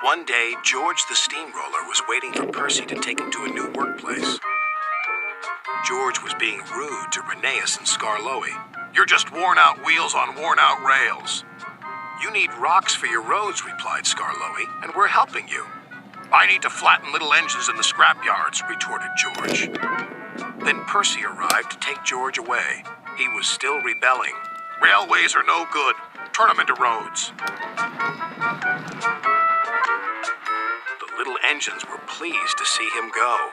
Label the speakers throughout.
Speaker 1: One day, George the Steamroller was waiting for Percy to take him to a new workplace. George was being rude to Rheneas and Skarloey. "You're just worn-out wheels on worn-out rails." "You need rocks for your roads," replied Skarloey, "and we're helping you." "I need to flatten little engines in the scrapyards," retorted George. Then Percy arrived to take George away. He was still rebelling. "Railways are no good. Turn them into roads." The little engines were pleased to see him go.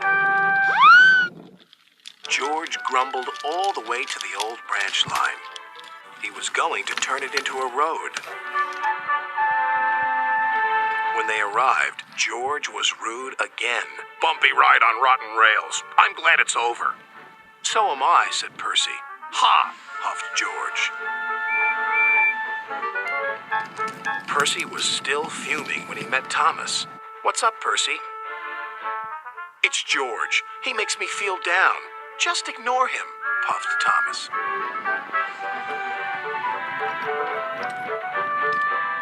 Speaker 1: George grumbled all the way to the old branch line. He was going to turn it into a road. When they arrived, George was rude again. "Bumpy ride on rotten rails. I'm glad it's over." "So am I," said Percy. "Ha!" huffed George. Percy was still fuming when he met Thomas. "What's up, Percy?" "It's George. He makes me feel down." "Just ignore him," puffed Thomas.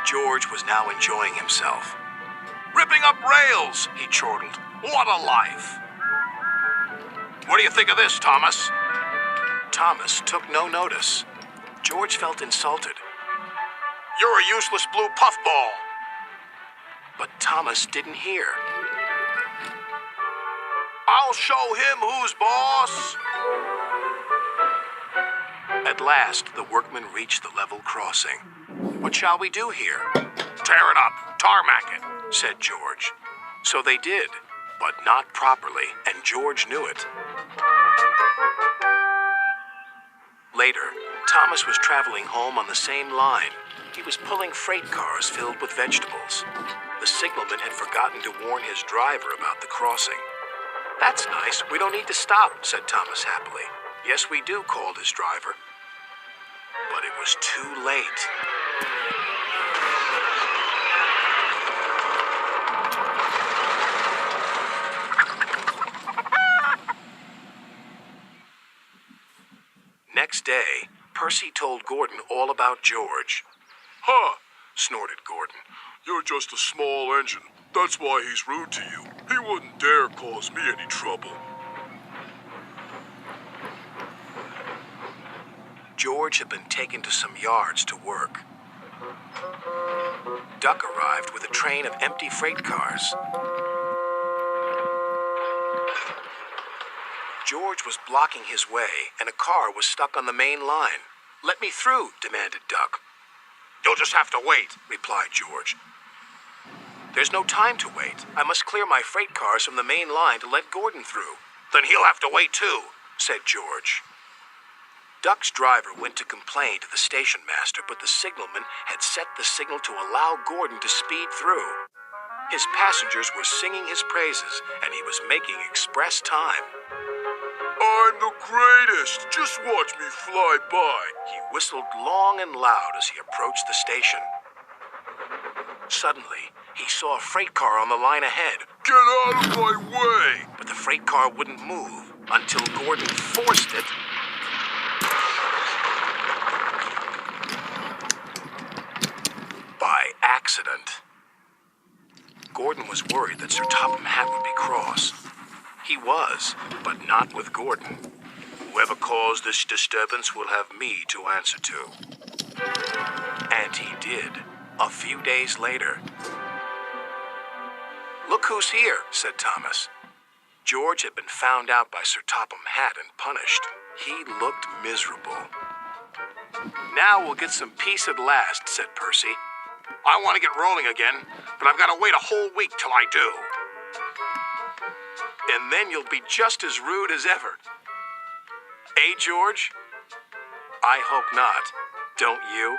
Speaker 1: George was now enjoying himself. "Ripping up rails," he chortled. "What a life!" "What do you think of this, Thomas?" Thomas took no notice. George felt insulted. "You're a useless blue puffball." But Thomas didn't hear. "I'll show him who's boss." At last, the workmen reached the level crossing. "What shall we do here?" "Tear it up, tarmac it," said George. So they did, but not properly, and George knew it. Later, Thomas was traveling home on the same line. He was pulling freight cars filled with vegetables. The signalman had forgotten to warn his driver about the crossing. "That's nice. We don't need to stop," said Thomas happily. "Yes, we do," called his driver. But it was too late. Next day, Percy told Gordon all about George.
Speaker 2: "Huh," snorted Gordon. "You're just a small engine. That's why he's rude to you. He wouldn't dare cause me any trouble."
Speaker 1: George had been taken to some yards to work. Duck arrived with a train of empty freight cars. George was blocking his way, and a car was stuck on the main line. "Let me through," demanded Duck. "You'll just have to wait," replied George. "There's no time to wait. I must clear my freight cars from the main line to let Gordon through." "Then he'll have to wait too," said George. Duck's driver went to complain to the station master, but the signalman had set the signal to allow Gordon to speed through. His passengers were singing his praises, and he was making express time.
Speaker 2: "I'm the greatest. Just watch me fly by."
Speaker 1: He whistled long and loud as he approached the station. Suddenly, he saw a freight car on the line ahead.
Speaker 2: "Get out of my way!"
Speaker 1: But the freight car wouldn't move until Gordon forced it. By accident. Gordon was worried that Sir Topham Hatt would be cross. He was, but not with Gordon. "Whoever caused this disturbance will have me to answer to." And he did, a few days later. "Look who's here," said Thomas. George had been found out by Sir Topham Hatt and punished. He looked miserable. "Now we'll get some peace at last," said Percy. "I want to get rolling again, but I've got to wait a whole week till I do." "And then you'll be just as rude as ever." "Eh, George?" "I hope not. Don't you?"